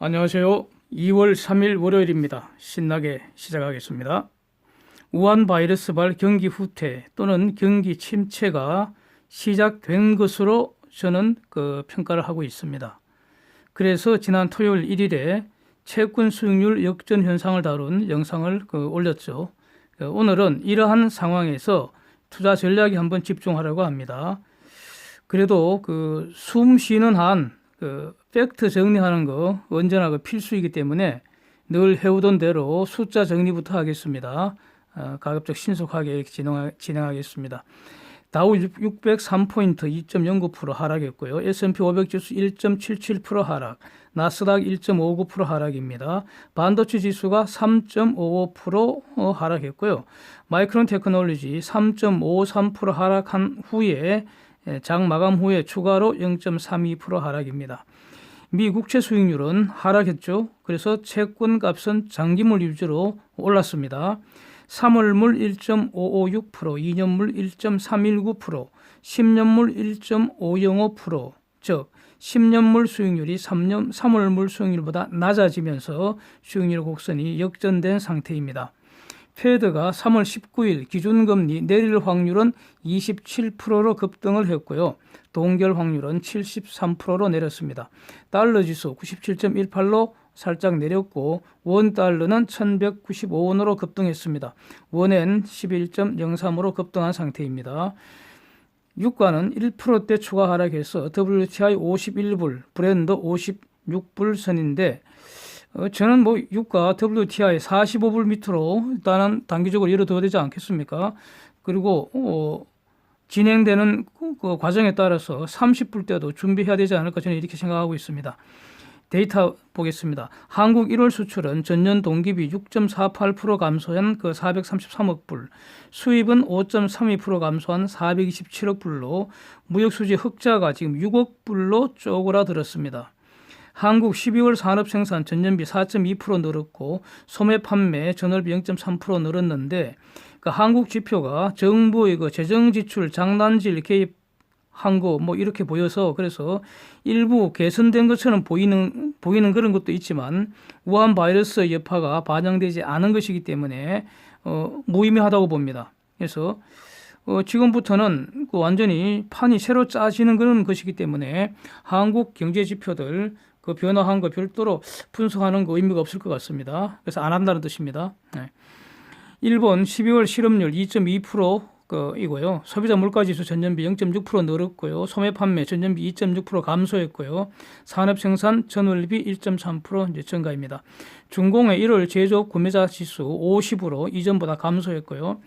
안녕하세요. 2월 3일 월요일입니다. 신나게 시작하겠습니다. 우한 바이러스발 경기 후퇴 또는 경기 침체가 시작된 것으로 저는 평가를 하고 있습니다. 그래서 지난 토요일 1일에 채권 수익률 역전 현상을 다룬 영상을 올렸죠. 오늘은 이러한 상황에서 투자 전략에 한번 집중하려고 합니다. 그래도 숨 쉬는 한 팩트 정리하는 거 언제나 필수이기 때문에 늘 해오던 대로 숫자 정리부터 하겠습니다. 가급적 신속하게 진행하겠습니다. 다우 603포인트 2.09% 하락했고요. S&P 500 지수 1.77% 하락, 나스닥 1.59% 하락입니다. 반도체 지수가 3.55% 하락했고요. 마이크론 테크놀로지 3.53% 하락한 후에 장 마감 후에 추가로 0.32% 하락입니다. 미 국채 수익률은 하락했죠. 그래서 채권 값은 장기물 위주로 올랐습니다. 3월물 1.556%, 2년물 1.319%, 10년물 1.505%, 즉 10년물 수익률이 3월물 수익률보다 낮아지면서 수익률 곡선이 역전된 상태입니다. 페드가 3월 19일 기준금리 내릴 확률은 27%로 급등을 했고요. 동결 확률은 73%로 내렸습니다. 달러 지수 97.18로 살짝 내렸고 원 달러는 1195원으로 급등했습니다. 원엔 11.03으로 급등한 상태입니다. 유가는 1%대 추가 하락해서 WTI 51불, 브랜드 56불 선인데 저는 유가 WTI 45불 밑으로 일단은 단기적으로 열어둬야 되지 않겠습니까? 그리고 진행되는 그 과정에 따라서 30불대도 준비해야 되지 않을까 저는 이렇게 생각하고 있습니다. 데이터 보겠습니다. 한국 1월 수출은 전년 동기비 6.48% 감소한 433억 불, 수입은 5.32% 감소한 427억 불로 무역 수지 흑자가 지금 6억 불로 쪼그라들었습니다. 한국 12월 산업 생산 전년비 4.2% 늘었고 소매 판매 전월비 0.3% 늘었는데 한국 지표가 정부의 재정 지출 장난질 개입한 거 이렇게 보여서 그래서 일부 개선된 것처럼 보이는 그런 것도 있지만 우한 바이러스 여파가 반영되지 않은 것이기 때문에 무의미하다고 봅니다. 그래서 지금부터는 완전히 판이 새로 짜지는 그런 것이기 때문에 한국 경제 지표들 변화한 거 별도로 분석하는 거 의미가 없을 것 같습니다. 그래서 안 한다는 뜻입니다. 네. 일본 12월 실업률 2.2% 이고요. 소비자 물가지수 전년비 0.6% 늘었고요. 소매 판매 전년비 2.6% 감소했고요. 산업생산 전월비 1.3% 이제 증가입니다. 중공의 1월 제조업 구매자 지수 50으로 이전보다 감소했고요.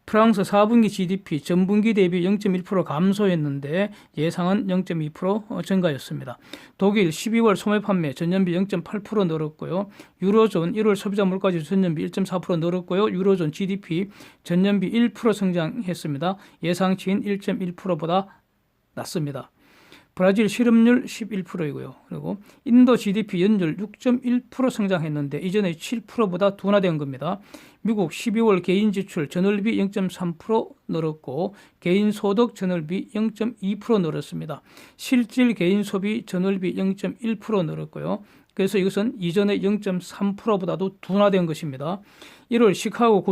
프랑스 4분기 GDP 전분기 대비 0.1% 감소했는데 예상은 0.2% 증가였습니다. 독일 12월 소매 판매 전년비 0.8% 늘었고요. 유로존 1월 소비자 물가지수 전년비 1.4% 늘었고요. 유로존 GDP 전년비 1% 성장했습니다. 예상치인 1.1%보다 낮습니다. 브라질 실업률 11%이고요. 그리고 인도 GDP 연율 6.1% 성장했는데 이전에 7%보다 둔화된 겁니다. 미국 12월 개인 지출 전월비 0.3% 늘었고 개인 소득 전월비 0.2% 늘었습니다. 실질 개인 소비 전월비 0.1% 늘었고요. 그래서 이것은 이전에 0.3%보다도 둔화된 것입니다. 1월 시카고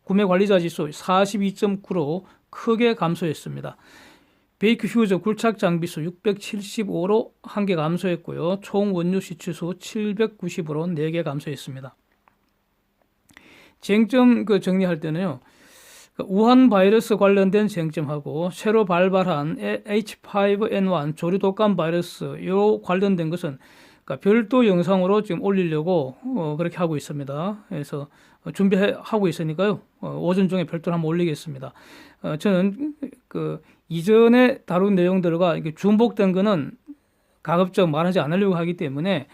구매 관리자 지수 42.9로 크게 감소했습니다. 베이크 휴즈 굴착 장비수 675로 1개 감소했고요. 총 원유 시추수 790으로 4개 감소했습니다. 쟁점 정리할 때는요. 우한 바이러스 관련된 쟁점하고 새로 발발한 H5N1 조류 독감 바이러스 요 관련된 것은 별도 영상으로 지금 올리려고 그렇게 하고 있습니다. 그래서 준비하고 있으니까요. 오전 중에 별도로 한번 올리겠습니다. 저는 이전에 다룬 내용들과 이렇게 중복된 거는 가급적 말하지 않으려고 하기 때문에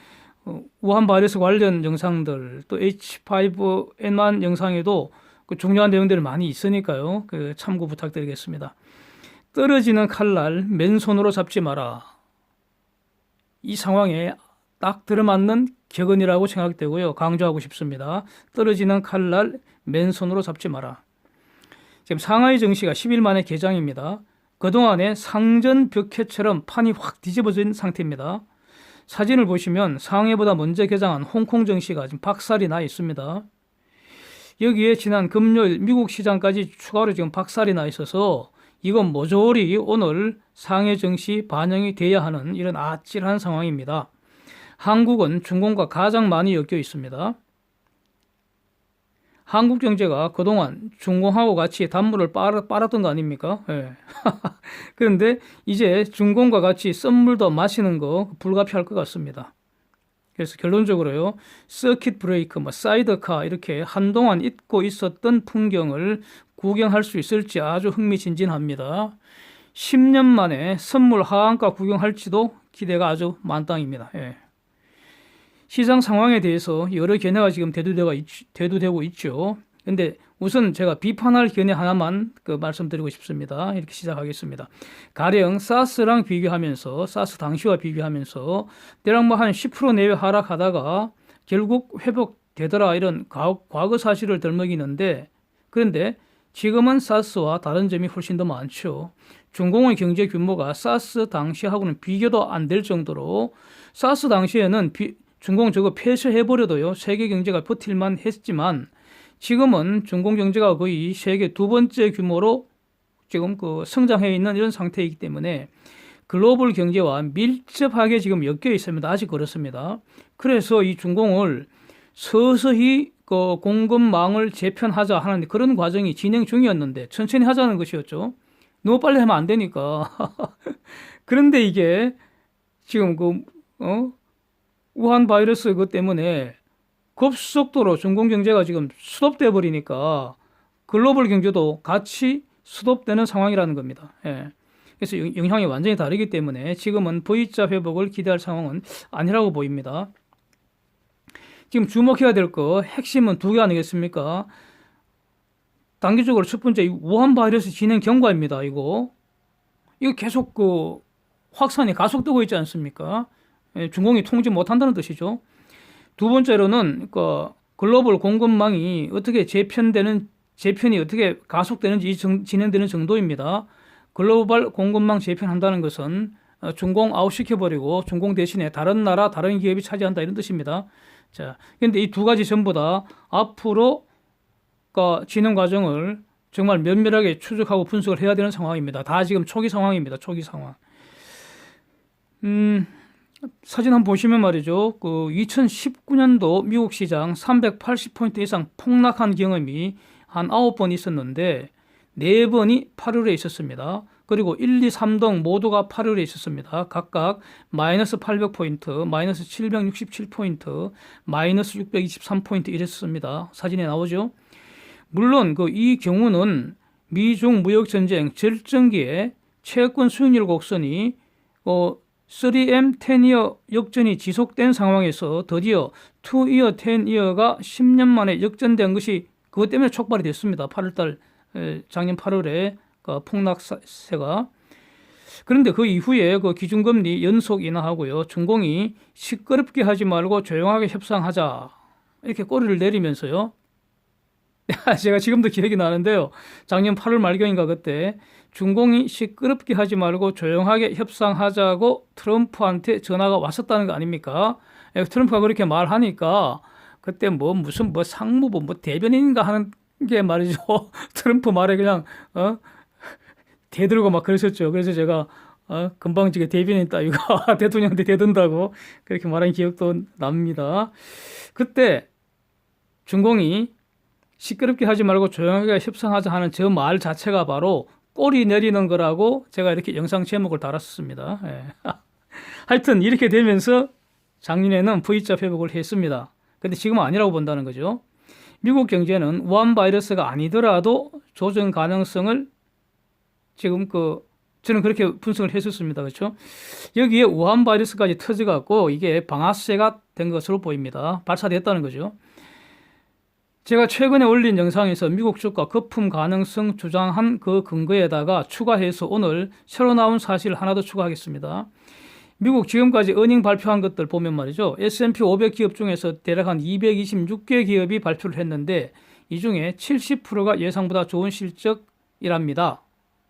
우한 바이러스 관련 영상들 또 H5N1 영상에도 중요한 내용들이 많이 있으니까요. 참고 부탁드리겠습니다. 떨어지는 칼날 맨손으로 잡지 마라. 이 상황에 딱 들어맞는 격언이라고 생각되고요. 강조하고 싶습니다. 떨어지는 칼날 맨손으로 잡지 마라. 지금 상하이 증시가 10일 만에 개장입니다. 그동안에 상전 벽해처럼 판이 확 뒤집어진 상태입니다. 사진을 보시면 상해보다 먼저 개장한 홍콩 증시가 지금 박살이 나 있습니다. 여기에 지난 금요일 미국 시장까지 추가로 지금 박살이 나 있어서 이건 모조리 오늘 상해 증시 반영이 돼야 하는 이런 아찔한 상황입니다. 한국은 중공과 가장 많이 엮여 있습니다. 한국 경제가 그동안 중공하고 같이 단물을 빨았던 거 아닙니까? 예. 그런데 이제 중공과 같이 썸물도 마시는 거 불가피할 것 같습니다. 그래서 결론적으로요, 서킷 브레이크, 사이드카 이렇게 한동안 잊고 있었던 풍경을 구경할 수 있을지 아주 흥미진진합니다. 10년 만에 선물 하한가 구경할지도 기대가 아주 만땅입니다. 예. 시장 상황에 대해서 여러 견해가 지금 대두되고 있죠. 근데 우선 제가 비판할 견해 하나만 말씀드리고 싶습니다. 이렇게 시작하겠습니다. 가령 사스랑 비교하면서, 사스 당시와 비교하면서 대략 한 10% 내외 하락하다가 결국 회복되더라, 이런 과거 사실을 덜먹이는데, 그런데 지금은 사스와 다른 점이 훨씬 더 많죠. 중공의 경제 규모가 사스 당시하고는 비교도 안 될 정도로, 사스 당시에는 중공 저거 폐쇄해버려도요, 세계 경제가 버틸만 했지만, 지금은 중공 경제가 거의 세계 두 번째 규모로 지금 성장해 있는 이런 상태이기 때문에 글로벌 경제와 밀접하게 지금 엮여 있습니다. 아직 그렇습니다. 그래서 이 중공을 서서히 공급망을 재편하자 하는 그런 과정이 진행 중이었는데, 천천히 하자는 것이었죠. 너무 빨리 하면 안 되니까. 그런데 이게 지금 우한 바이러스 그 때문에 급속도로 중공 경제가 지금 스톱돼 버리니까 글로벌 경제도 같이 스톱되는 상황이라는 겁니다. 예. 그래서 영향이 완전히 다르기 때문에 지금은 V자 회복을 기대할 상황은 아니라고 보입니다. 지금 주목해야 될 핵심은 두 개 아니겠습니까? 단기적으로 첫 번째, 우한 바이러스 진행 경과입니다. 이거 계속 확산이 가속되고 있지 않습니까? 예, 중공이 통제 못한다는 뜻이죠. 두 번째로는 글로벌 공급망이 어떻게 재편이 어떻게 가속되는지 진행되는 정도입니다. 글로벌 공급망 재편한다는 것은 중공 아웃시켜버리고 중공 대신에 다른 나라, 다른 기업이 차지한다, 이런 뜻입니다. 자, 그런데 이 두 가지 전부 다 앞으로 진행 과정을 정말 면밀하게 추적하고 분석을 해야 되는 상황입니다. 다 지금 초기 상황입니다. 초기 상황. 사진 한번 보시면 말이죠. 2019년도 미국 시장 380포인트 이상 폭락한 경험이 한 9번 있었는데 4번이 8월에 있었습니다. 그리고 1, 2, 3동 모두가 8월에 있었습니다. 각각 마이너스 800포인트, 마이너스 767포인트, 마이너스 623포인트 이랬습니다. 사진에 나오죠. 물론 이 경우는 미중 무역전쟁 절정기에 채권 수익률 곡선이 3M 10이어 역전이 지속된 상황에서 드디어 2이어 10이어가 10년 만에 역전된 것이 그것 때문에 촉발이 됐습니다. 8월달, 작년 8월에 폭락세가. 그런데 그 이후에 기준금리 연속 인하하고요, 중공이 시끄럽게 하지 말고 조용하게 협상하자, 이렇게 꼬리를 내리면서요. 제가 지금도 기억이 나는데요. 작년 8월 말경인가 그때 중공이 시끄럽게 하지 말고 조용하게 협상하자고 트럼프한테 전화가 왔었다는 거 아닙니까? 트럼프가 그렇게 말하니까 그때 무슨 상무부 대변인인가 하는 게 말이죠. 트럼프 말에 그냥 대들고 막 그랬었죠. 그래서 제가 금방지게 대변인 따위가 대통령한테 대든다고 그렇게 말한 기억도 납니다. 그때 중공이 시끄럽게 하지 말고 조용하게 협상하자 하는 저 말 자체가 바로 꼬리 내리는 거라고 제가 이렇게 영상 제목을 달았습니다. 예. 하여튼 이렇게 되면서 작년에는 V자 회복을 했습니다. 근데 지금은 아니라고 본다는 거죠. 미국 경제는 우한 바이러스가 아니더라도 조정 가능성을 지금 저는 그렇게 분석을 했었습니다. 그렇죠? 여기에 우한 바이러스까지 터져갖고 이게 방아쇠가 된 것으로 보입니다. 발사됐다는 거죠. 제가 최근에 올린 영상에서 미국 주가 거품 가능성 주장한 그 근거에다가 추가해서 오늘 새로 나온 사실 하나 더 추가하겠습니다. 미국 지금까지 어닝 발표한 것들 보면 말이죠. S&P 500 기업 중에서 대략 한 226개 기업이 발표를 했는데 이 중에 70%가 예상보다 좋은 실적이랍니다.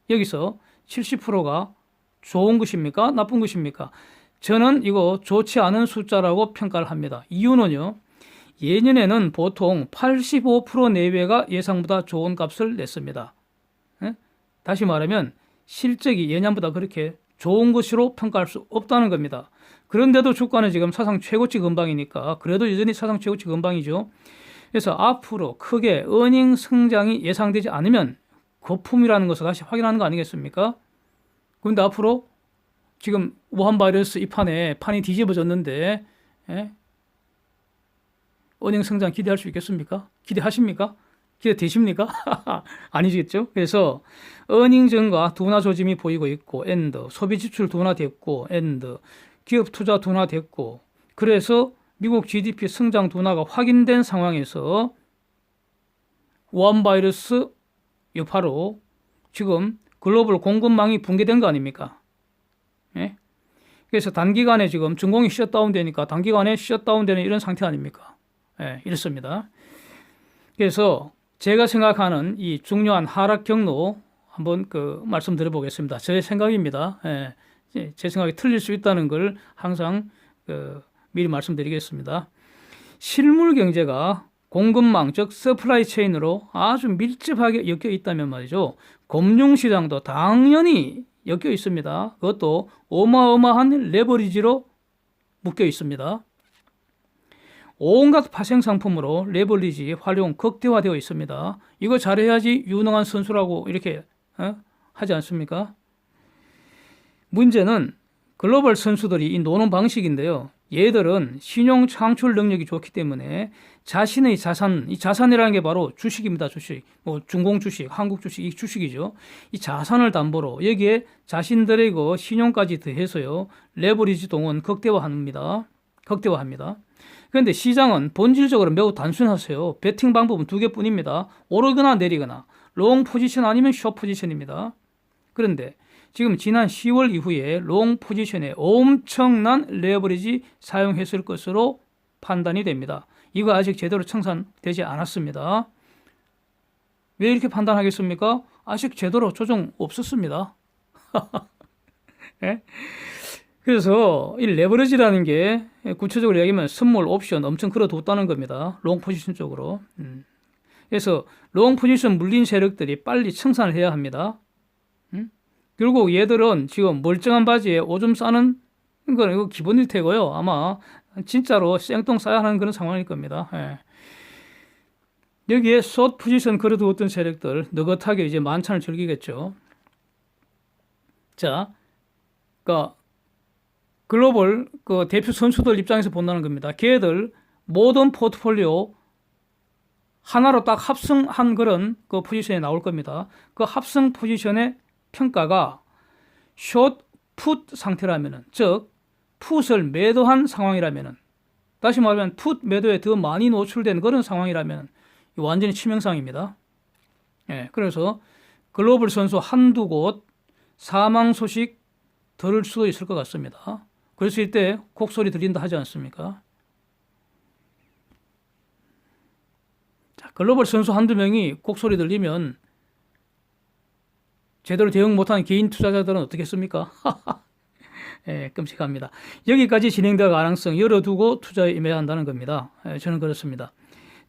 여기서 70%가 좋은 것입니까? 나쁜 것입니까? 저는 이거 좋지 않은 숫자라고 평가를 합니다. 이유는요. 예년에는 보통 85% 내외가 예상보다 좋은 값을 냈습니다. 예? 다시 말하면 실적이 예년보다 그렇게 좋은 것으로 평가할 수 없다는 겁니다. 그런데도 주가는 지금 사상 최고치 근방이니까 그래도 여전히 사상 최고치 근방이죠. 그래서 앞으로 크게 어닝 성장이 예상되지 않으면 거품이라는 것을 다시 확인하는 거 아니겠습니까? 그런데 앞으로 지금 우한 바이러스 이 판이 뒤집어졌는데 어닝 성장 기대할 수 있겠습니까? 기대하십니까? 기대되십니까? 아니겠죠? 그래서 어닝 증가 둔화 조짐이 보이고 있고 엔드, 소비 지출 둔화됐고 엔드, 기업 투자 둔화됐고 그래서 미국 GDP 성장 둔화가 확인된 상황에서 우한 바이러스 여파로 지금 글로벌 공급망이 붕괴된 거 아닙니까? 예? 그래서 단기간에 지금 중공이 셧다운되니까 단기간에 셧다운되는 이런 상태 아닙니까? 예, 이렇습니다. 그래서 제가 생각하는 이 중요한 하락 경로 한번 말씀드려보겠습니다. 제 생각입니다. 예, 제 생각이 틀릴 수 있다는 걸 항상 미리 말씀드리겠습니다. 실물 경제가 공급망 즉 서플라이 체인으로 아주 밀접하게 엮여 있다면 말이죠. 금융시장도 당연히 엮여 있습니다. 그것도 어마어마한 레버리지로 묶여 있습니다. 온갖 파생 상품으로 레버리지 활용 극대화되어 있습니다. 이거 잘해야지 유능한 선수라고 이렇게 하지 않습니까? 문제는 글로벌 선수들이 이 노는 방식인데요. 얘들은 신용 창출 능력이 좋기 때문에 자신의 자산, 이 자산이라는 게 바로 주식입니다. 주식, 중공 주식, 한국 주식, 이 주식이죠. 이 자산을 담보로 여기에 자신들의 신용까지 더해서요. 레버리지 동원 극대화합니다. 그런데 시장은 본질적으로 매우 단순하세요. 베팅 방법은 두 개뿐입니다. 오르거나 내리거나 롱 포지션 아니면 숏 포지션입니다. 그런데 지금 지난 10월 이후에 롱 포지션에 엄청난 레버리지 사용했을 것으로 판단이 됩니다. 이거 아직 제대로 청산되지 않았습니다. 왜 이렇게 판단하겠습니까? 아직 제대로 조정 없었습니다. 네? 그래서 이 레버리지라는 게 구체적으로 얘기하면 선물 옵션 엄청 걸어뒀다는 겁니다. 롱 포지션 쪽으로. 그래서 롱 포지션 물린 세력들이 빨리 청산을 해야 합니다. 결국 얘들은 지금 멀쩡한 바지에 오줌 싸는 건 이거 기본일 테고요. 아마 진짜로 생똥 싸야 하는 그런 상황일 겁니다. 예. 여기에 숏 포지션 걸어두었던 세력들 느긋하게 이제 만찬을 즐기겠죠. 자, 그러니까 글로벌 대표 선수들 입장에서 본다는 겁니다. 걔들 모든 포트폴리오 하나로 딱 합성한 그런 포지션에 나올 겁니다. 그 합성 포지션의 평가가 숏, 풋 상태라면은, 즉 풋을 매도한 상황이라면은, 다시 말하면 풋 매도에 더 많이 노출된 그런 상황이라면 완전히 치명상입니다. 예, 그래서 글로벌 선수 한두 곳 사망 소식 들을 수도 있을 것 같습니다. 그랬을 때 곡소리 들린다 하지 않습니까? 자, 글로벌 선수 한두 명이 곡소리 들리면 제대로 대응 못하는 개인 투자자들은 어떻겠습니까? 예, 끔찍합니다. 여기까지 진행될 가능성 열어두고 투자에 임해야 한다는 겁니다. 예, 저는 그렇습니다.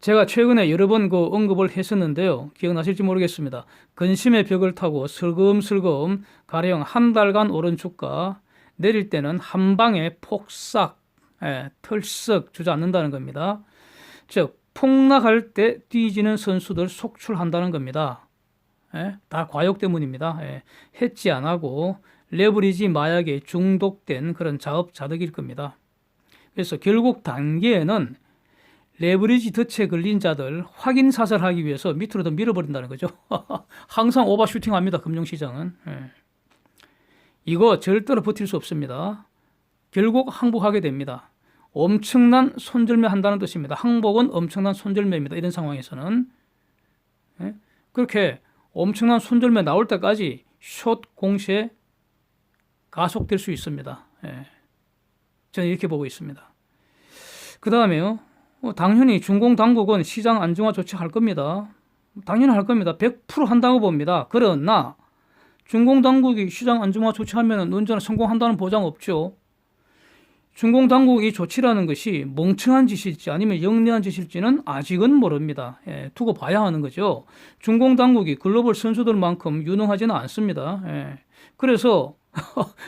제가 최근에 여러 번 언급을 했었는데요. 기억나실지 모르겠습니다. 근심의 벽을 타고 슬금슬금 가령 한 달간 오른 주가 내릴 때는 한 방에 폭삭, 털썩 주저앉는다는 겁니다. 즉 폭락할 때 뒤지는 선수들 속출한다는 겁니다. 다 과욕 때문입니다. 해지 안 하고 레버리지 마약에 중독된 그런 자업자득일 겁니다. 그래서 결국 단기에는 레버리지 덫에 걸린 자들 확인 사살하기 위해서 밑으로 더 밀어버린다는 거죠. 항상 오버슈팅합니다. 금융시장은. 이거 절대로 버틸 수 없습니다. 결국 항복하게 됩니다. 엄청난 손절매 한다는 뜻입니다. 항복은 엄청난 손절매입니다. 이런 상황에서는. 그렇게 엄청난 손절매 나올 때까지 숏 공시에 가속될 수 있습니다. 저는 이렇게 보고 있습니다. 그 다음에요. 당연히 중공당국은 시장 안정화 조치할 겁니다. 당연히 할 겁니다. 100% 한다고 봅니다. 그러나 중공당국이 시장 안정화 조치하면 언제나 성공한다는 보장 없죠. 중공 당국이 조치라는 것이 멍청한 짓일지 아니면 영리한 짓일지는 아직은 모릅니다. 예, 두고 봐야 하는 거죠. 중공 당국이 글로벌 선수들만큼 유능하지는 않습니다. 예, 그래서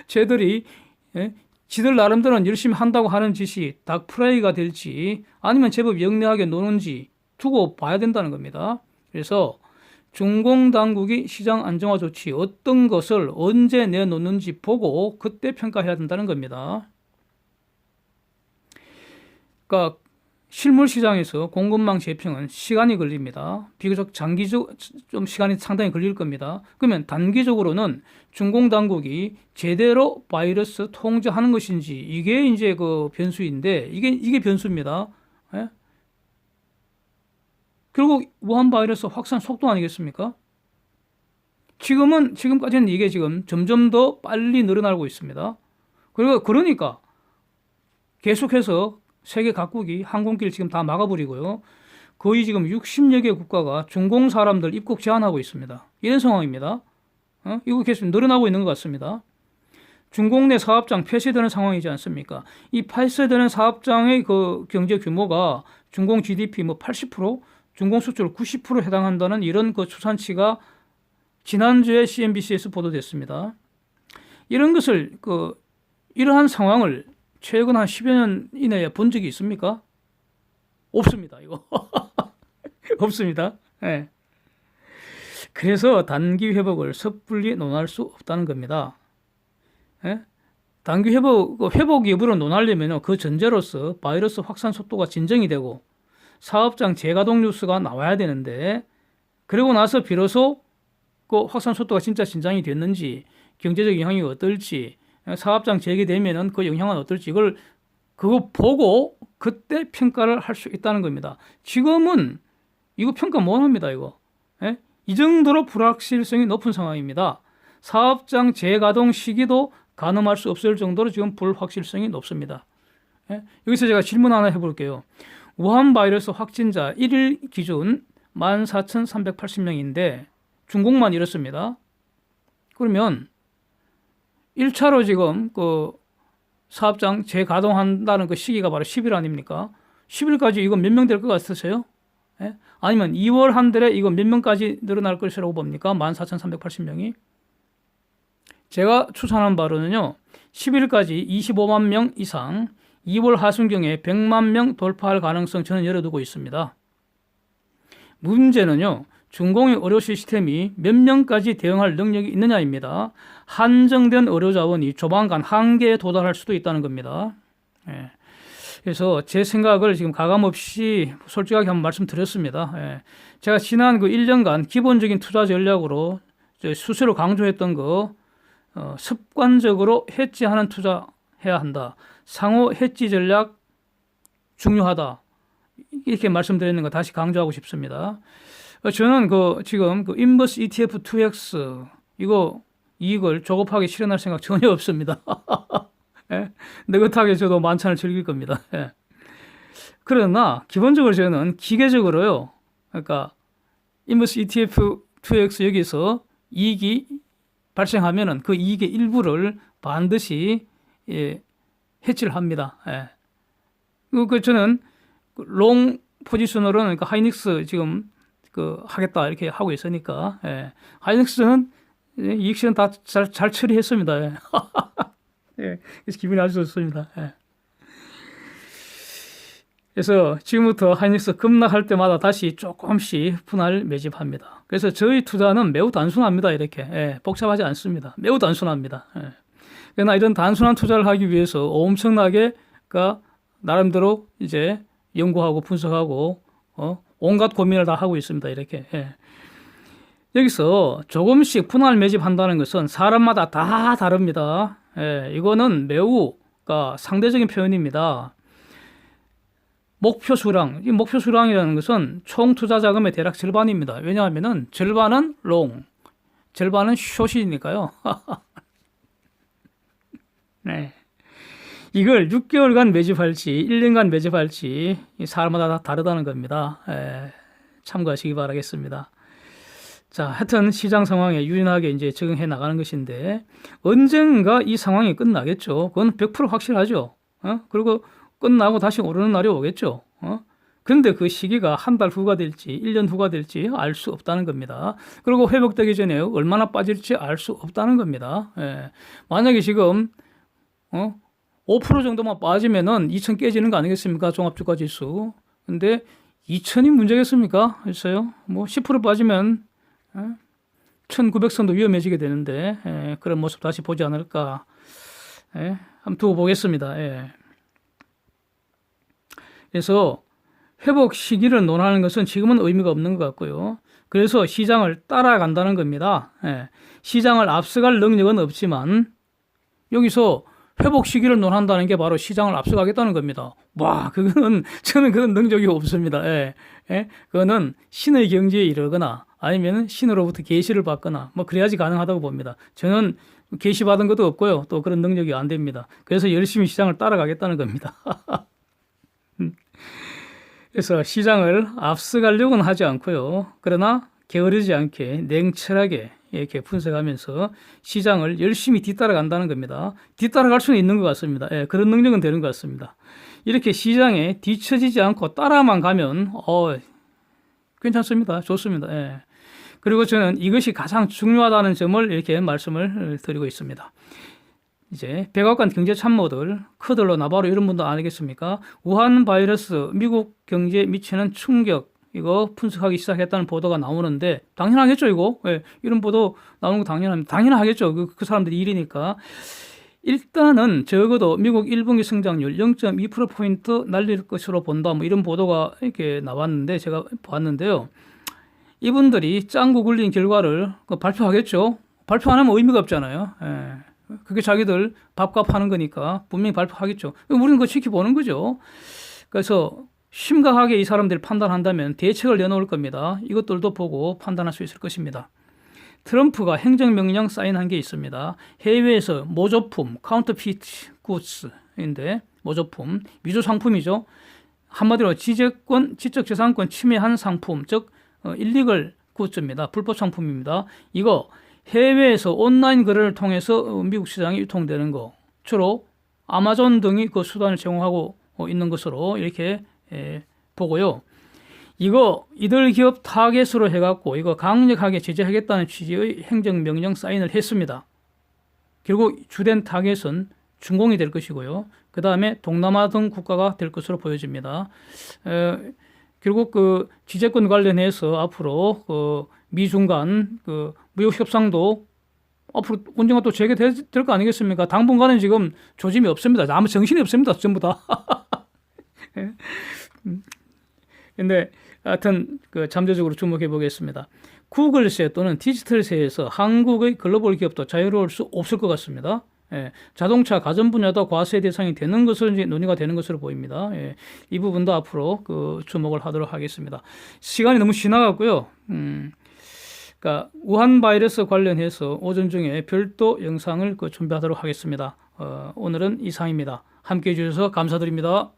쟤들이 예, 지들 나름대로는 열심히 한다고 하는 짓이 닭프라이가 될지 아니면 제법 영리하게 노는지 두고 봐야 된다는 겁니다. 그래서 중공 당국이 시장 안정화 조치 어떤 것을 언제 내놓는지 보고 그때 평가해야 된다는 겁니다. 그러니까 실물 시장에서 공급망 재평은 시간이 걸립니다. 비교적 장기적 좀 시간이 상당히 걸릴 겁니다. 그러면 단기적으로는 중공 당국이 제대로 바이러스 통제하는 것인지 이게 이제 그 변수인데 이게 변수입니다. 예? 그리고 우한 바이러스 확산 속도 아니겠습니까? 지금까지는 이게 지금 점점 더 빨리 늘어나고 있습니다. 그리고 그러니까 계속해서 세계 각국이 항공길 지금 다 막아버리고요. 거의 지금 60여 개 국가가 중공 사람들 입국 제한하고 있습니다. 이런 상황입니다. 이거 계속 늘어나고 있는 것 같습니다. 중공 내 사업장 폐쇄되는 상황이지 않습니까? 이 폐쇄되는 사업장의 그 경제 규모가 중공 GDP 뭐 80%, 중공 수출 90% 해당한다는 이런 그 추산치가 지난주에 CNBC에서 보도됐습니다. 이런 것을 이러한 상황을 최근 한 10여 년 이내에 본 적이 있습니까? 없습니다. 이거 없습니다. 네. 그래서 단기 회복을 섣불리 논할 수 없다는 겁니다. 네? 단기 회복 여부를 논하려면 그 전제로서 바이러스 확산 속도가 진정이 되고 사업장 재가동 뉴스가 나와야 되는데 그러고 나서 비로소 그 확산 속도가 진짜 진정이 됐는지 경제적 영향이 어떨지 사업장 재개되면은 그 영향은 어떨지 그거 보고 그때 평가를 할 수 있다는 겁니다. 지금은 이거 평가 못 합니다. 이거. 예? 이 정도로 불확실성이 높은 상황입니다. 사업장 재가동 시기도 가늠할 수 없을 정도로 지금 불확실성이 높습니다. 예? 여기서 제가 질문 하나 해볼게요. 우한 바이러스 확진자 1일 기준 14,380명인데 중국만 이렇습니다. 그러면 1차로 지금 그 사업장 재가동한다는 그 시기가 바로 10일 아닙니까? 10일까지 이거 몇 명 될 것 같으세요? 예? 아니면 2월 한 달에 이거 몇 명까지 늘어날 것이라고 봅니까? 14,380명이. 제가 추산한 바로는요. 10일까지 25만 명 이상 2월 하순경에 100만 명 돌파할 가능성 저는 열어두고 있습니다. 문제는요. 중공의 의료 시스템이 몇 명까지 대응할 능력이 있느냐입니다. 한정된 의료 자원이 조만간 한계에 도달할 수도 있다는 겁니다. 예. 그래서 제 생각을 지금 가감없이 솔직하게 한번 말씀드렸습니다. 예. 제가 지난 그 1년간 기본적인 투자 전략으로 수시로 강조했던 거 습관적으로 해지하는 투자 해야 한다. 상호 해지 전략 중요하다. 이렇게 말씀드리는 거 다시 강조하고 싶습니다. 저는 지금 인버스 ETF 2X 이거 이익을 조급하게 실현할 생각 전혀 없습니다. 예? 느긋하게 저도 만찬을 즐길 겁니다. 예. 그러나 기본적으로 저는 기계적으로요. 그러니까 인버스 ETF 2X 여기서 이익이 발생하면은 그 이익의 일부를 반드시 해지를 합니다. 예. 저는 롱 포지션으로는 그러니까 하이닉스 지금 하겠다 이렇게 하고 있으니까 예. 하이닉스는 이익 실현 다 잘 처리했습니다. 예. 예. 그래서 기분이 아주 좋습니다. 예. 그래서 지금부터 하이닉스 급락할 때마다 다시 조금씩 분할 매집합니다. 그래서 저희 투자는 매우 단순합니다. 이렇게 예. 복잡하지 않습니다. 매우 단순합니다. 예. 그러나 이런 단순한 투자를 하기 위해서 엄청나게 나름대로 이제 연구하고 분석하고 온갖 고민을 다 하고 있습니다. 이렇게. 예. 여기서 조금씩 분할 매집한다는 것은 사람마다 다 다릅니다. 예. 이거는 매우 상대적인 표현입니다. 목표 수량, 이 목표 수량이라는 것은 총 투자 자금의 대략 절반입니다. 왜냐하면은 절반은 롱, 절반은 숏이니까요. 네. 이걸 6개월간 매집할지 1년간 매집할지 사람마다 다 다르다는 겁니다. 참고하시기 바라겠습니다. 자, 하여튼 시장 상황에 유연하게 이제 적응해 나가는 것인데 언젠가 이 상황이 끝나겠죠. 그건 100% 확실하죠. 그리고 끝나고 다시 오르는 날이 오겠죠. 근데 그 시기가 한 달 후가 될지 1년 후가 될지 알 수 없다는 겁니다. 그리고 회복되기 전에 얼마나 빠질지 알 수 없다는 겁니다. 예. 만약에 지금 5% 정도만 빠지면은 2천 깨지는 거 아니겠습니까? 종합주가 지수. 근데 2천이 문제겠습니까? 했어요. 뭐 10% 빠지면 1900선도 위험해지게 되는데 그런 모습 다시 보지 않을까. 한번 두고 보겠습니다. 그래서 회복 시기를 논하는 것은 지금은 의미가 없는 것 같고요. 그래서 시장을 따라간다는 겁니다. 시장을 앞서갈 능력은 없지만 여기서 회복 시기를 논한다는 게 바로 시장을 앞서가겠다는 겁니다. 와, 그거는 저는 그런 능력이 없습니다. 그거는 신의 경지에 이르거나 아니면 신으로부터 계시를 받거나 뭐 그래야지 가능하다고 봅니다. 저는 계시 받은 것도 없고요. 또 그런 능력이 안 됩니다. 그래서 열심히 시장을 따라가겠다는 겁니다. 그래서 시장을 앞서가려고는 하지 않고요. 그러나 게으르지 않게 냉철하게 이렇게 분석하면서 시장을 열심히 뒤따라간다는 겁니다. 뒤따라갈 수는 있는 것 같습니다. 그런 능력은 되는 것 같습니다. 이렇게 시장에 뒤처지지 않고 따라만 가면 괜찮습니다. 좋습니다. 그리고 저는 이것이 가장 중요하다는 점을 이렇게 말씀을 드리고 있습니다. 이제 백악관 경제참모들, 커들러 나바로 이런 분도 아니겠습니까? 우한 바이러스 미국 경제에 미치는 충격 이거 분석하기 시작했다는 보도가 나오는데 당연하겠죠 이거? 이런 보도 나오는 거 당연하겠죠. 그 사람들이 일이니까. 일단은 적어도 미국 1분기 성장률 0.2%포인트 날릴 것으로 본다. 뭐 이런 보도가 이렇게 나왔는데 제가 봤는데요. 이분들이 짱구 굴린 결과를 발표하겠죠. 발표 안 하면 의미가 없잖아요. 그게 자기들 밥값 하는 거니까 분명히 발표하겠죠. 우리는 그거 지켜보는 거죠. 그래서 심각하게 이 사람들이 판단한다면 대책을 내놓을 겁니다. 이것들도 보고 판단할 수 있을 것입니다. 트럼프가 행정명령 사인한 게 있습니다. 해외에서 모조품, 카운터피트 굿스인데 모조품, 위조 상품이죠. 한마디로 지적재산권 침해한 상품, 즉 일리걸 굿즈입니다. 불법 상품입니다. 이거 해외에서 온라인 거래를 통해서 미국 시장에 유통되는 거, 주로 아마존 등이 그 수단을 제공하고 있는 것으로 이렇게 보고요. 이거 이들 기업 타겟으로 해갖고 이거 강력하게 제재하겠다는 취지의 행정명령 사인을 했습니다. 결국 주된 타겟은 중공이 될 것이고요. 그 다음에 동남아 등 국가가 될 것으로 보여집니다. 결국 그 지재권 관련해서 앞으로 그 미중 간 그 무역 협상도 앞으로 언젠가 또 재개될 거 아니겠습니까? 당분간은 지금 조짐이 없습니다. 아무 정신이 없습니다. 전부 다. 근데 하여튼 그 잠재적으로 주목해 보겠습니다. 구글세 또는 디지털세에서 한국의 글로벌 기업도 자유로울 수 없을 것 같습니다. 자동차, 가전 분야도 과세 대상이 되는 것으로 이제 논의가 되는 것으로 보입니다. 이 부분도 앞으로 그 주목을 하도록 하겠습니다. 시간이 너무 지나갔고요. 그러니까 우한 바이러스 관련해서 오전 중에 별도 영상을 준비하도록 하겠습니다. 오늘은 이상입니다. 함께해 주셔서 감사드립니다.